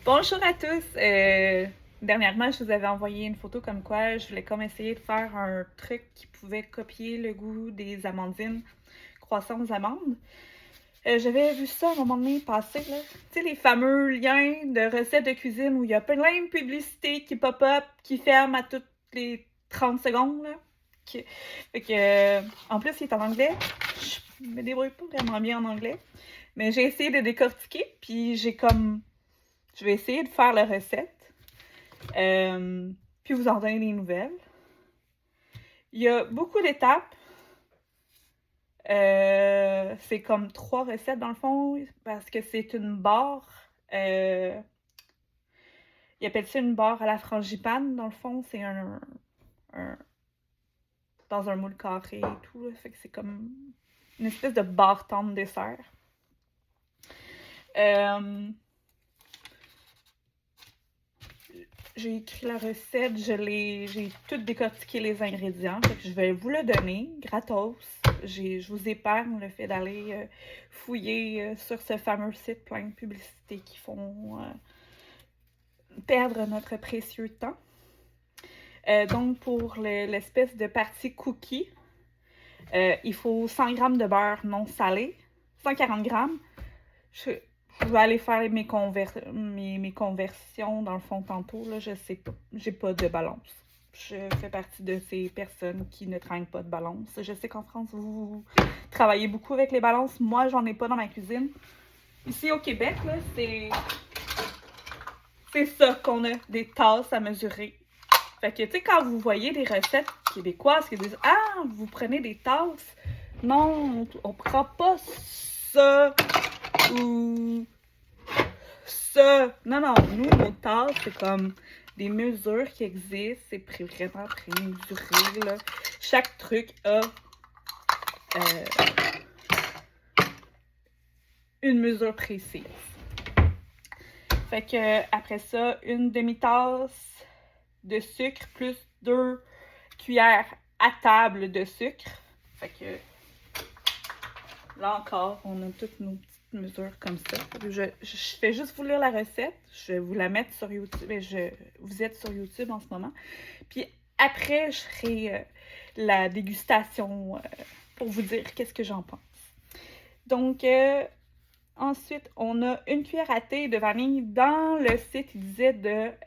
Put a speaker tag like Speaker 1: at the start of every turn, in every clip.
Speaker 1: Bonjour à tous! Dernièrement, je vous avais envoyé une photo comme quoi je voulais comme essayer de faire un truc qui pouvait copier le goût des amandines croissant aux amandes. J'avais vu ça à un moment donné passer, là. Tu sais, les fameux liens de recettes de cuisine où il y a plein de publicités qui pop-up, qui ferment à toutes les 30 secondes, là. Fait que, en plus, il est en anglais. Je me débrouille pas vraiment bien en anglais. Mais j'ai essayé de décortiquer, puis je vais essayer de faire la recette, puis vous en donner des nouvelles. Il y a beaucoup d'étapes. C'est comme 3 recettes dans le fond, parce que c'est une barre. Ils appellent ça une barre à la frangipane, dans le fond. C'est dans un moule carré et tout. Là. Fait que c'est comme une espèce de barre tendre dessert. J'ai écrit la recette, j'ai tout décortiqué les ingrédients, fait que je vais vous le donner gratos. Je vous épargne le fait d'aller fouiller sur ce fameux site plein de publicités qui font perdre notre précieux temps. Donc pour l'espèce de partie cookie, il faut 100 g de beurre non salé, 140 g. Je vais aller faire mes conversions dans le fond tantôt. Là, je sais pas. J'ai pas de balance. Je fais partie de ces personnes qui ne traînent pas de balance. Je sais qu'en France, vous travaillez beaucoup avec les balances. Moi, j'en ai pas dans ma cuisine. Ici au Québec, là, c'est ça qu'on a, des tasses à mesurer. Fait que, tu sais, quand vous voyez des recettes québécoises qui disent « Ah, vous prenez des tasses. » Non, on prend pas ça ou ça. Non, nous, nos tasses, c'est comme des mesures qui existent. C'est vraiment prémesuré, là. Chaque truc a une mesure précise. Fait que, après ça, une demi-tasse de sucre plus 2 cuillères à table de sucre. Fait que, là encore, on a toutes nos petites mesures comme ça. Je fais juste vous lire la recette. Je vais vous la mettre sur YouTube. Vous êtes sur YouTube en ce moment. Puis après, je ferai la dégustation pour vous dire qu'est-ce que j'en pense. Donc, ensuite, on a une cuillère à thé de vanille. Dans le site, il disait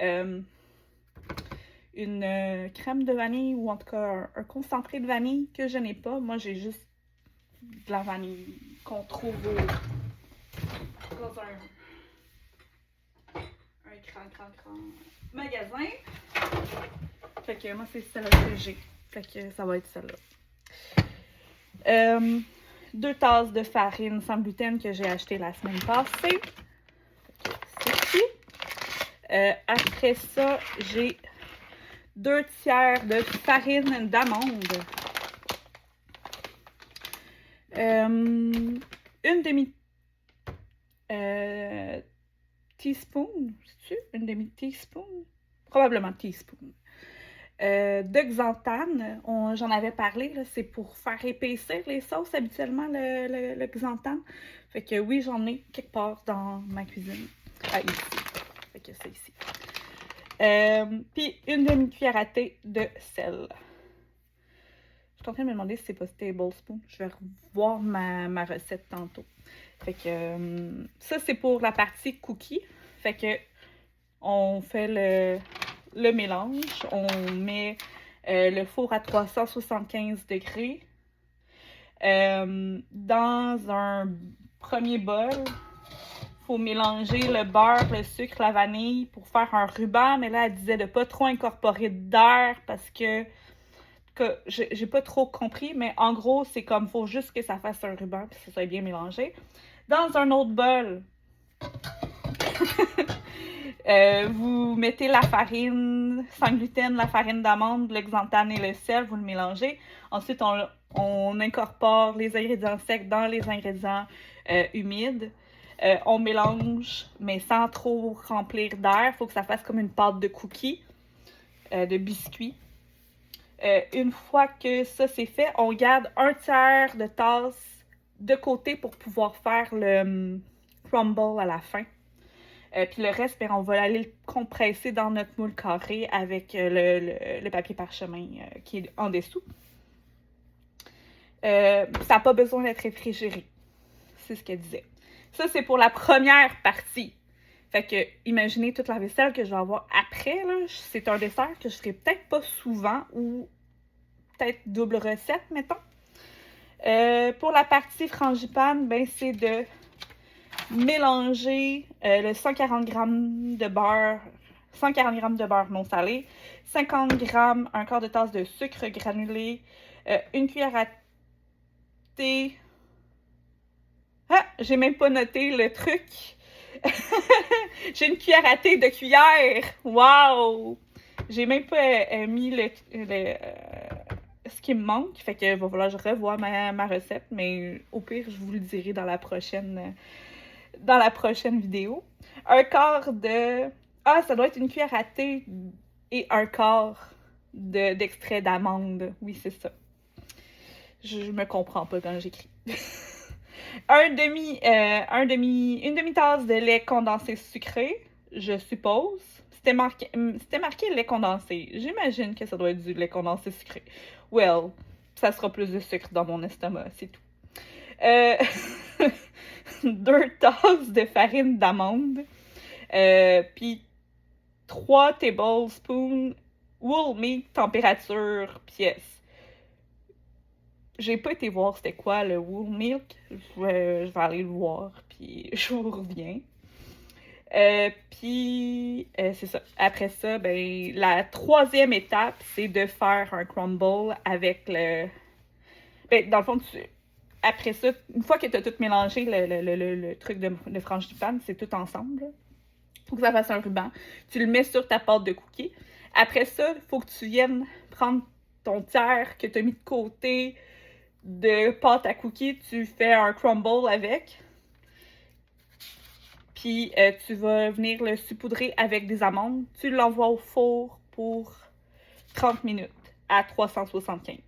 Speaker 1: une crème de vanille ou en tout cas un concentré de vanille que je n'ai pas. Moi, j'ai juste de la vanille qu'on trouve dans un grand magasin. Fait que moi, c'est celle-là que j'ai. Fait que ça va être celle-là. 2 tasses de farine sans gluten que j'ai acheté la semaine passée. C'est ici. Après ça, j'ai 2 tiers de farine d'amande. Une demi teaspoon, c'est-tu? Une demi-teaspoon? Probablement teaspoon. De xanthane, j'en avais parlé, c'est pour faire épaissir les sauces habituellement, le xanthane. Fait que oui, j'en ai quelque part dans ma cuisine. Ah, ici. Fait que c'est ici. Puis une demi-cuillère à thé de sel. Je suis en train de me demander si c'est pas tablespoon. Je vais revoir ma recette tantôt. Fait que ça, c'est pour la partie cookie. Fait que on fait le mélange. On met le four à 375 degrés. Dans un premier bol, il faut mélanger le beurre, le sucre, la vanille pour faire un ruban. Mais là, elle disait de ne pas trop incorporer d'air parce que j'ai pas trop compris, mais en gros, c'est comme, faut juste que ça fasse un ruban, puis que ça soit bien mélangé. Dans un autre bol, vous mettez la farine sans gluten, la farine d'amande, le xanthane et le sel, vous le mélangez. Ensuite, on incorpore les ingrédients secs dans les ingrédients humides. On mélange, mais sans trop remplir d'air. Il faut que ça fasse comme une pâte de cookies, de biscuits. Une fois que ça c'est fait, on garde 1 tiers de tasse de côté pour pouvoir faire le crumble à la fin. Puis le reste, ben, on va aller le compresser dans notre moule carré avec le papier parchemin qui est en dessous. Ça n'a pas besoin d'être réfrigéré. C'est ce qu'elle disait. Ça, c'est pour la première partie. Fait que, imaginez toute la vaisselle que je vais avoir après, là. C'est un dessert que je ferai peut-être pas souvent ou peut-être double recette, mettons. Pour la partie frangipane, ben, c'est de mélanger le 140 g de beurre, 140 g de beurre non salé, 50 g, un quart de tasse de sucre granulé, une cuillère à thé. Ah, j'ai même pas noté le truc. J'ai une cuillère à thé de cuillère. Wow! J'ai même pas mis ce qui me manque. Fait que va falloir que je revoie ma recette. Mais au pire, je vous le dirai dans la prochaine vidéo. Un quart de... Ah, ça doit être une cuillère à thé et un quart d'extrait d'amande. Oui, c'est ça. Je me comprends pas quand j'écris. Une demi-tasse de lait condensé sucré, je suppose. C'était marqué lait condensé. J'imagine que ça doit être du lait condensé sucré. Well, ça sera plus de sucre dans mon estomac, c'est tout. 2 tasses de farine d'amande. Puis 3 tablespoons wool meat température pièce. J'ai pas été voir c'était quoi le wool milk. Je vais aller le voir, puis je vous reviens. Puis, c'est ça. Après ça, ben, la troisième étape, c'est de faire un crumble avec le... Ben, dans le fond, après ça, une fois que tu as tout mélangé, le truc de frangipane, c'est tout ensemble. Il faut que ça fasse un ruban. Tu le mets sur ta pâte de cookies. Après ça, il faut que tu viennes prendre ton tiers que tu as mis de côté de pâte à cookies, tu fais un crumble avec. Puis tu vas venir le saupoudrer avec des amandes. Tu l'envoies au four pour 30 minutes à 375.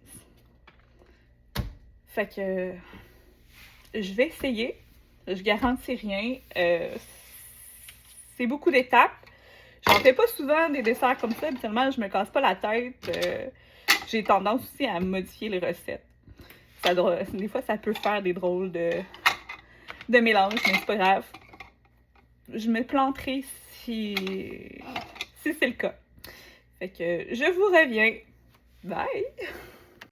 Speaker 1: Fait que je vais essayer. Je garantis rien. C'est beaucoup d'étapes. J'en fais pas souvent des desserts comme ça. Habituellement, je me casse pas la tête. J'ai tendance aussi à modifier les recettes. Des fois, ça peut faire des drôles de mélange, mais c'est pas grave. Je me planterai si c'est le cas. Fait que je vous reviens. Bye!